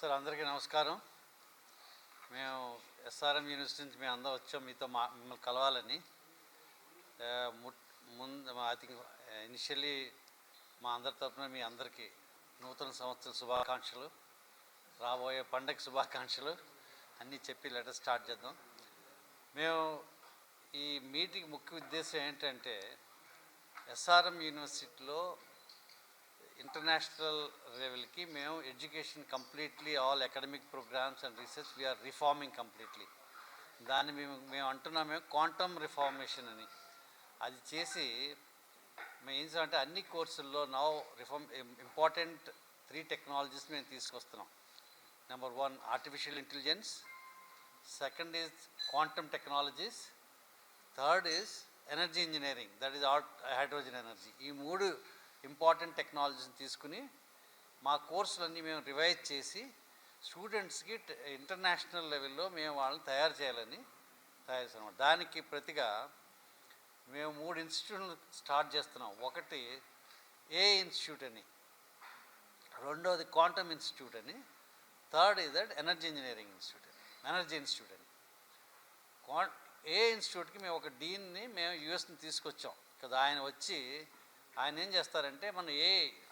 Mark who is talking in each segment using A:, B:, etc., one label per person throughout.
A: Sir అందరికీ నమస్కారం. మేము ఎస్ఆర్ఎం యూనివర్సిటీ నుంచి మేము అందరం వచ్చాం మీతో మిమ్మల్ని కలవాలని. ముందు ఐ థింక్ ఇనిషియల్లీ మా అందరి తరఫున మీ అందరికీ నూతన సంవత్సర శుభాకాంక్షలు, రాబోయే పండగ శుభాకాంక్షలు అన్నీ చెప్పి లెటర్ స్టార్ట్ చేద్దాం. మేము ఈ మీటింగ్ ముఖ్య ఉద్దేశం ఏంటంటే ఎస్ఆర్ఎం యూనివర్సిటీలో ఇంటర్నేషనల్ లెవెల్కి మేము education completely all academic programmes and research we are reforming completely. దాన్ని మేము అంటున్నాము క్వాంటమ్ రిఫార్మేషన్ అని. అది చేసి మేము ఏం చేయాలంటే అన్ని కోర్సుల్లో ఇంపార్టెంట్ 3 టెక్నాలజీస్ మేము తీసుకొస్తున్నాం. Number 1 artificial intelligence, second is quantum technologies, third is energy engineering, that is hydrogen energy. ఈ 3 ఇంపార్టెంట్ టెక్నాలజీని తీసుకుని మా కోర్సులన్నీ మేము రివైజ్ చేసి స్టూడెంట్స్కి ఇంటర్నేషనల్ లెవెల్లో మేము వాళ్ళని తయారు చేసాము. దానికి ప్రతిగా మేము 3 ఇన్స్టిట్యూట్లు స్టార్ట్ చేస్తున్నాం. ఒకటి ఏ ఇన్స్టిట్యూట్ అని, రెండోది క్వాంటమ్ ఇన్స్టిట్యూట్ అని, third is that energy engineering institute energy institute అని. ఏ ఇన్స్టిట్యూట్కి మేము ఒక డీన్ని మేము యూఎస్ని తీసుకొచ్చాం కదా. ఆయన ఏం చేస్తారంటే మన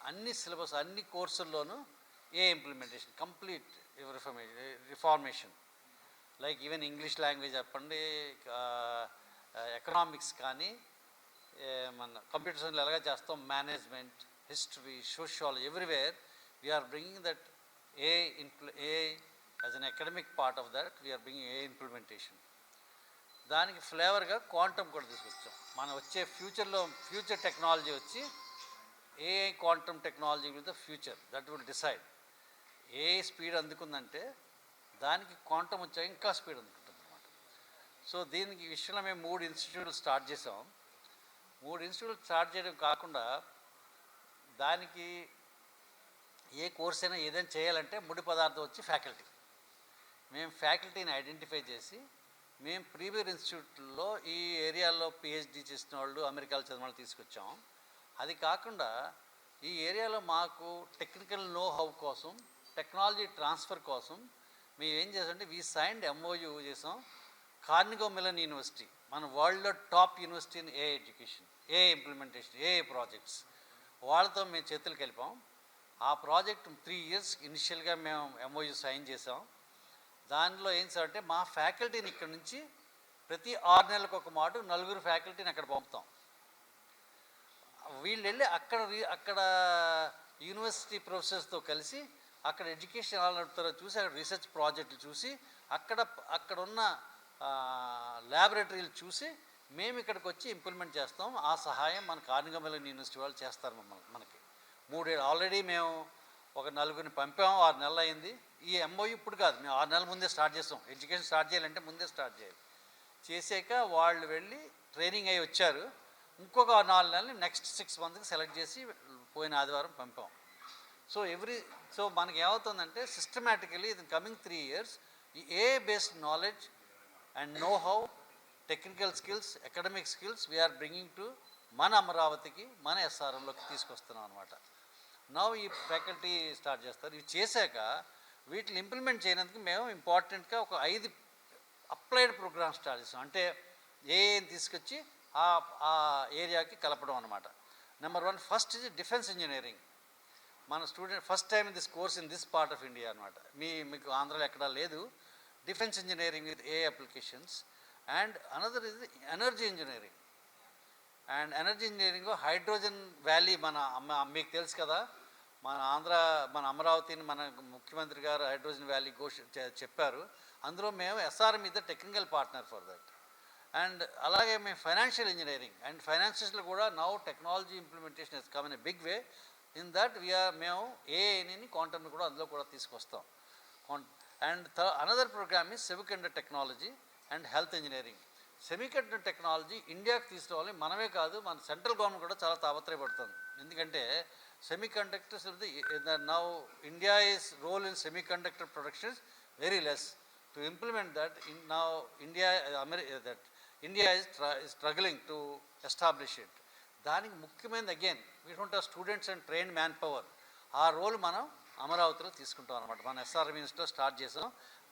A: అన్ని సిలబస్ అన్ని కోర్సుల్లోనూ implementation complete reformation, like even English language చెప్పండి, ఎకనామిక్స్ కానీ, మన కంప్యూటర్ సైన్స్ ఎలాగా చేస్తాం, management, history, sociology, everywhere we are bringing that a as an academic part of that we are bringing implementation. దానికి ఫ్లేవర్గా క్వాంటమ్ కూడా తీసుకొచ్చాం. మనం వచ్చే ఫ్యూచర్ టెక్నాలజీ వచ్చి AI quantum technology with the future that will decide. ఏ స్పీడ్ అందుకుందంటే దానికి క్వాంటమ్ వచ్చాక ఇంకా స్పీడ్ అందుకుంటుంది అనమాట. సో దీనికి విషయంలో మేము 3 ఇన్స్టిట్యూట్లు స్టార్ట్ చేసాం. 3 ఇన్స్టిట్యూట్లు స్టార్ట్ చేయడం కాకుండా దానికి ఏ కోర్స్ అయినా ఏదైనా చేయాలంటే ముడి పదార్థం వచ్చి ఫ్యాకల్టీ. మేము ఫ్యాకల్టీని ఐడెంటిఫై చేసి మేము ప్రీమియర్ ఇన్స్టిట్యూట్లో ఈ ఏరియాలో పిహెచ్డి చేసిన వాళ్ళు, అమెరికాలో చదివిన వాళ్ళు తీసుకొచ్చాం. అది కాకుండా ఈ ఏరియాలో మాకు టెక్నికల్ నో హౌ కోసం, టెక్నాలజీ ట్రాన్స్ఫర్ కోసం మేము ఏం చేసామంటే సైన్డ్ MOU చేసాం కార్నిగో మెలన్ యూనివర్సిటీ, మన వరల్డ్లో top university in a education, implementation, projects. వాళ్ళతో మేము చేతులు కలిపాం. ఆ ప్రాజెక్ట్ 3 years ఇనిషియల్గా మేము MOU సైన్ చేసాం. దానిలో ఏం సార్ అంటే మా ఫ్యాకల్టీని ఇక్కడ నుంచి ప్రతి 6 నెలలకు ఒక మాట 4 ఫ్యాకల్టీని అక్కడ పంపుతాం. వీళ్ళు వెళ్ళి అక్కడ యూనివర్సిటీ ప్రొఫెసర్స్తో కలిసి అక్కడ ఎడ్యుకేషన్ ఎలా నడుపుతారో చూసి, అక్కడ రీసెర్చ్ ప్రాజెక్టులు చూసి, అక్కడ ఉన్న ల్యాబొరేటరీలు చూసి మేము ఇక్కడికి వచ్చి ఇంప్లిమెంట్ చేస్తాం. ఆ సహాయం మన కార్నిగో మెలన్ యూనివర్సిటీ వాళ్ళు చేస్తారు మనకి. 3 ఏళ్ళు ఆల్రెడీ మేము ఒక 4 పంపాము, 6 నెలలు అయింది. ఈ MOU ఇప్పుడు కాదు, మేము 6 నెలల ముందే స్టార్ట్ చేస్తాం. ఎడ్యుకేషన్ స్టార్ట్ చేయాలంటే ముందే స్టార్ట్ చేయాలి. చేసాక వాళ్ళు వెళ్ళి ట్రైనింగ్ అయ్యి వచ్చారు. ఇంకొక 4 నెలలు నెక్స్ట్ 6 monthsకి సెలెక్ట్ చేసి పోయిన ఆదివారం పంపాం. సో మనకి ఏమవుతుందంటే సిస్టమేటికలీ ఇది కమింగ్ 3 years ఈ based knowledge and know how, technical skills, academic skills we are bringing to మన అమరావతికి, మన SRMలోకి తీసుకొస్తున్నాం అనమాట. ఈ ఫ్యాకల్టీ స్టార్ట్ చేస్తారు. ఇవి చేశాక వీటిని ఇంప్లిమెంట్ చేయడానికి మేము ఇంపార్టెంట్గా ఒక 5 అప్లైడ్ ప్రోగ్రామ్స్ స్టార్ట్ చేస్తాం. అంటే ఏం తీసుకొచ్చి ఆ ఏరియాకి కలపడం అనమాట. నెంబర్ 1 ఫస్ట్ ఇది డిఫెన్స్ ఇంజనీరింగ్. మన student first time this course in this part of India అనమాట. మీకు ఆంధ్రాలో ఎక్కడా లేదు. Defence engineering with applications. And another ఇది energy engineering. And energy engineering hydrogen valley, మీకు తెలుసు కదా, మన అమరావతిని మన ముఖ్యమంత్రి గారు హైడ్రోజన్ వ్యాలీ చెప్పారు. అందులో మేము SRM మీద technical partner for that. And అలాగే మేము ఫైనాన్షియల్ ఇంజనీరింగ్ అండ్ ఫైనాన్షియల్స్లో కూడా technology implementation has come in a big way. In that మేము ఏఐని క్వాంటమ్ని కూడా అందులో కూడా తీసుకొస్తాం. And another programme is semiconductor technology and health engineering. Semiconductor technology ఇండియాకి తీసుకురావాలి. మనమే కాదు, మన సెంట్రల్ గవర్నమెంట్ కూడా చాలా తాపత్రయపడుతుంది. ఎందుకంటే semiconductors now India's role in semiconductor production is very less. To implement that, India is struggling to establish it. దానికి ముఖ్యమైనది again we don't have students and trained man power. ఆ రోల్ మనం అమరావతిలో తీసుకుంటాం అనమాట. మన ఎస్ఆర్ఎం యూనివర్సిటీలో స్టార్ట్ చేసాం.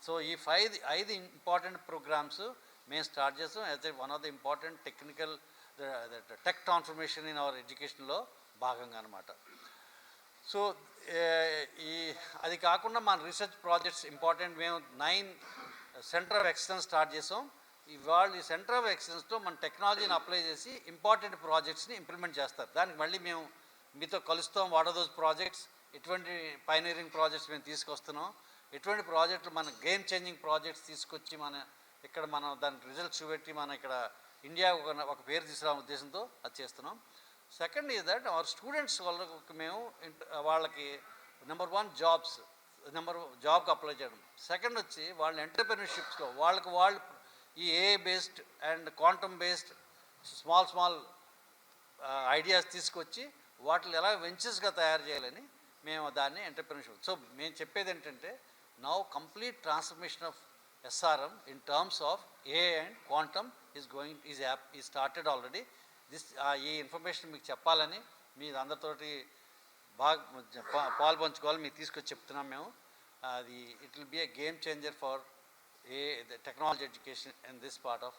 A: సో ఈ ఐదు ఇంపార్టెంట్ ప్రోగ్రామ్స్ మేము స్టార్ట్ చేసాం as a one of the important technical tech transformation in our ఎడ్యుకేషన్లో భాగంగా అనమాట. సో అది కాకుండా మన రీసెర్చ్ ప్రాజెక్ట్స్ ఇంపార్టెంట్. మేము 9 సెంటర్ ఆఫ్ ఎక్సలెన్స్ స్టార్ట్ చేసాం. ఇవాళ ఈ సెంటర్ ఆఫ్ ఎక్సలెన్స్లో మన టెక్నాలజీని అప్లై చేసి ఇంపార్టెంట్ ప్రాజెక్ట్స్ని ఇంప్లిమెంట్ చేస్తారు. దానికి మళ్ళీ మేము మీతో కలుస్తాం. వాట్ ఆర్ దోస్ ప్రాజెక్ట్స్, ఎటువంటి పైనీరింగ్ ప్రాజెక్ట్స్ మేము తీసుకొస్తున్నాం, ఎటువంటి ప్రాజెక్టులు మన గేమ్ చేంజింగ్ ప్రాజెక్ట్స్ తీసుకొచ్చి మనం దానికి రిజల్ట్స్ చూపెట్టి మన ఇక్కడ ఇండియా ఒక పేరు తీసుకురావడం ఉద్దేశంతో అది చేస్తున్నాం. Second is that our students వాళ్ళకి మేము వాళ్ళకి నెంబర్ 1 జాబ్కి అప్లై చేయడం. సెకండ్ వచ్చి వాళ్ళ ఎంటర్ప్రెన్యూర్షిప్స్లో వాళ్ళు ఈ AI based and quantum based small ideas తీసుకొచ్చి వాటిని ఎలా వెంచర్స్గా తయారు చేయాలని మేము దాన్ని ఎంటర్ప్రెన్యూర్షిప్. సో మేము చెప్పేది ఏంటంటే now complete transformation of SRM in terms of AI and quantum is started already. ఈ ఇన్ఫర్మేషన్ మీకు చెప్పాలని మీ అందరితోటి బాగా పాల్పంచుకోవాలి మీకు తీసుకొచ్చి చెప్తున్నాం మేము. అది it will be a game changer for the technology education in this part of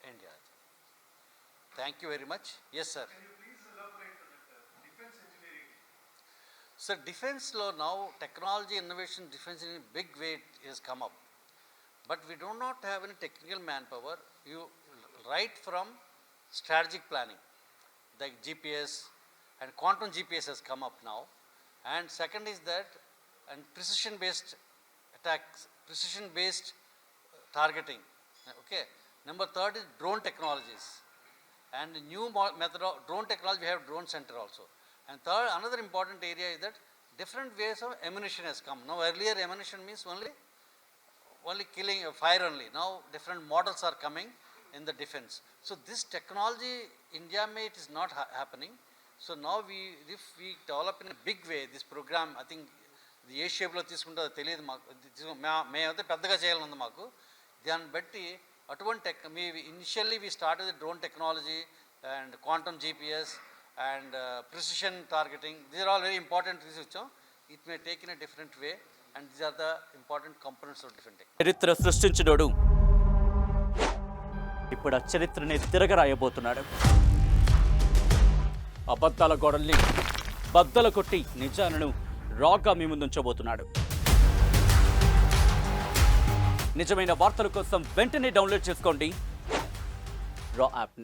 A: India. Thank you very much. Yes, sir.
B: Can you please elaborate on that defense engineering?
A: Sir, defense law now, technology innovation, defense in a big way has come up. But we do not have any technical manpower. You right from strategic planning, like GPS and quantum GPS has come up now. And second is that, and precision-based attacks, precision-based targeting. Okay. Number 3rd is drone technologies, and new method of drone technology. We have drone center also. And third, another important area is that different ways of ammunition has come. Now earlier ammunition means only killing, fire only. Now different models are coming in the defense. So this technology India made is not happening. So now if we develop in a big way this program, I think ఇది ఏ షేప్లో తీసుకుంటుందో తెలియదు మాకు. మేమైతే పెద్దగా చేయాలని ఉంది మాకు. దాన్ని బట్టి అటువంటి initially we start with drone technology and quantum GPS and precision targeting. These are all very important things వచ్చాం. It may take in a different way and these are the important components of different tech.
C: చరిత్ర సృష్టించినోడు ఇప్పుడు ఆ చరిత్రని తిరగరాయబోతున్నాడు. అబద్ధాల గోడల్ని బద్దలు కొట్టి నిజాలను రాగా మీ ముందుంచబోతున్నాడు. నిజమైన వార్తల కోసం వెంటనే డౌన్లోడ్ చేసుకోండి రా యాప్ని.